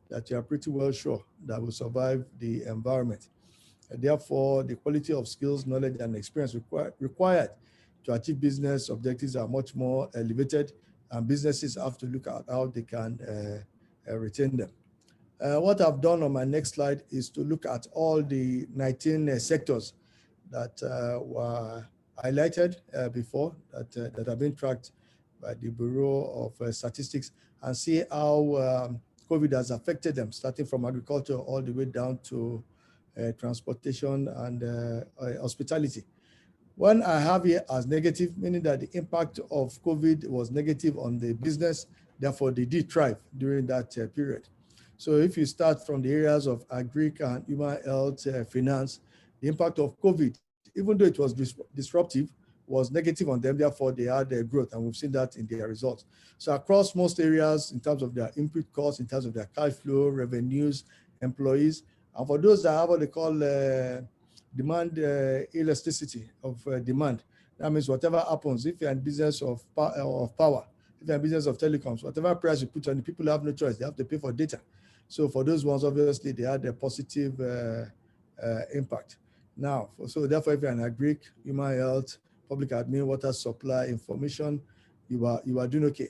that you are pretty well sure that will survive the environment. Therefore, the quality of skills, knowledge, and experience required to achieve business objectives are much more elevated, and businesses have to look at how they can retain them. What I've done on my next slide is to look at all the 19 sectors that were highlighted before, that have been tracked by the Bureau of Statistics, and see how COVID has affected them, starting from agriculture all the way down to transportation and hospitality. One I have here as negative, meaning that the impact of COVID was negative on the business, therefore they did thrive during that period. So if you start from the areas of agri and human health, finance, the impact of COVID, even though it was disruptive, was negative on them, therefore they had their growth, and we've seen that in their results. So across most areas, in terms of their input costs, in terms of their cash flow, revenues, employees, and for those that have what they call demand elasticity of demand, that means whatever happens, if you're in business of power, if you're in business of telecoms, whatever price you put on, the people have no choice, they have to pay for data. So for those ones, obviously, they had a positive impact. Now, so therefore, if you're in agri, human health, public admin, water supply, information, you are doing okay.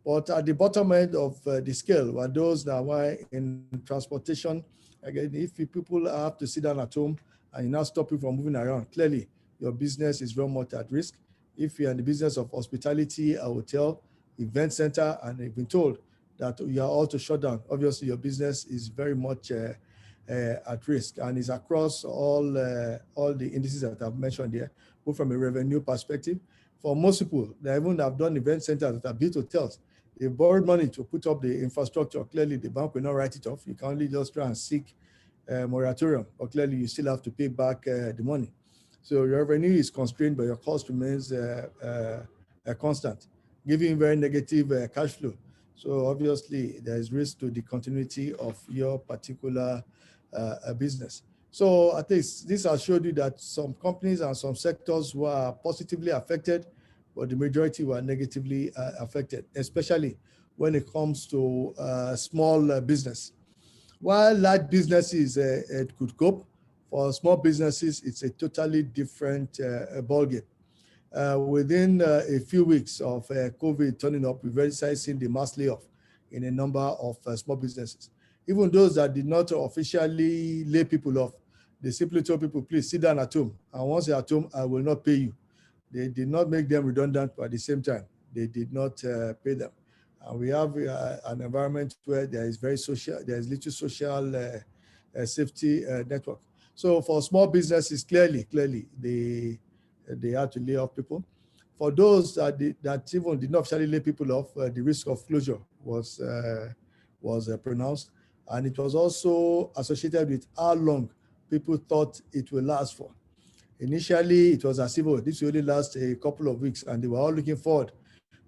But at the bottom end of the scale were those that were in transportation. Again, if people have to sit down at home and you now stop you from moving around, clearly your business is very much at risk. If you're in the business of hospitality, a hotel, event center, and you've been told that you are all to shut down, obviously your business is very much at risk, and is across all the indices that I've mentioned here, both from a revenue perspective. For most people, they even have done event centers that have built hotels. They borrowed money to put up the infrastructure. Clearly, the bank will not write it off. You can only just try and seek moratorium, but clearly you still have to pay back the money. So your revenue is constrained, but your cost remains constant, giving very negative cash flow. So obviously there is risk to the continuity of your particular business. So at least this has showed you that some companies and some sectors were positively affected, but the majority were negatively affected, especially when it comes to small business. While large businesses could cope, for small businesses, it's a totally different ballgame. Within a few weeks of COVID turning up, we've already started seeing the mass layoff in a number of small businesses. Even those that did not officially lay people off, they simply told people, please sit down at home. And once you're at home, I will not pay you. They did not make them redundant, but at the same time, they did not pay them. And we have an environment where there is little social safety network. So for small businesses, clearly, they had to lay off people. For those that even did not officially lay people off, the risk of closure was pronounced, and it was also associated with how long people thought it will last for. Initially, it was as if this will only last a couple of weeks, and they were all looking forward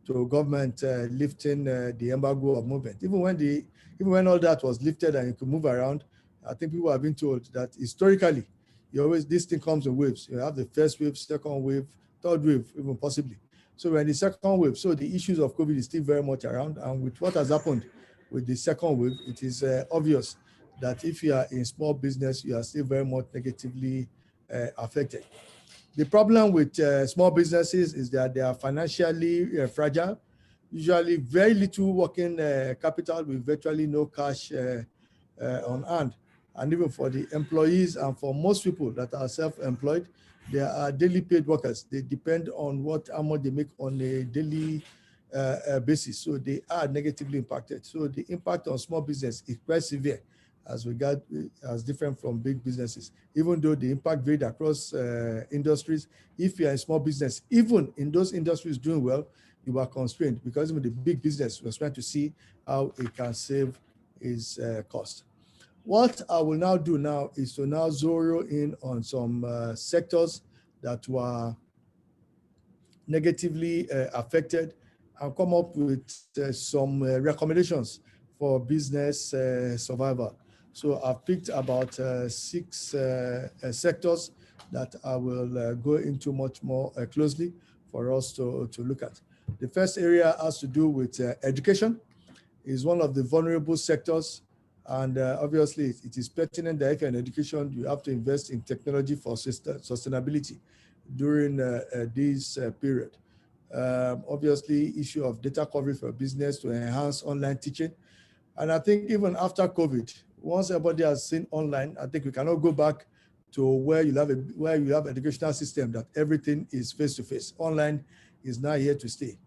to government lifting the embargo of movement. Even when all that was lifted and you could move around, I think people have been told that historically, this thing comes in waves. You have the first wave, second wave, third wave, even possibly. So we're in the second wave. So the issues of COVID is still very much around. And with what has happened with the second wave, it is obvious that if you are in small business, you are still very much negatively affected. The problem with small businesses is that they are financially fragile, usually very little working capital with virtually no cash on hand. And even for the employees and for most people that are self-employed, they are daily paid workers. They depend on how much they make on a daily basis. So they are negatively impacted. So the impact on small business is quite severe as different from big businesses. Even though the impact varied across industries, if you are a small business, even in those industries doing well, you are constrained because even the big business was trying to see how it can save its cost. What I will now do now is to now zero in on some sectors that were negatively affected and come up with some recommendations for business survival. So I've picked about 6 sectors that I will go into much more closely for us to look at. The first area has to do with education. Is one of the vulnerable sectors, And obviously, it is pertinent that if you're in education, you have to invest in technology for sustainability during this period. Obviously, issue of data coverage for business to enhance online teaching. And I think even after COVID, once everybody has seen online, I think we cannot go back to where you have educational system that everything is face-to-face. Online is now here to stay.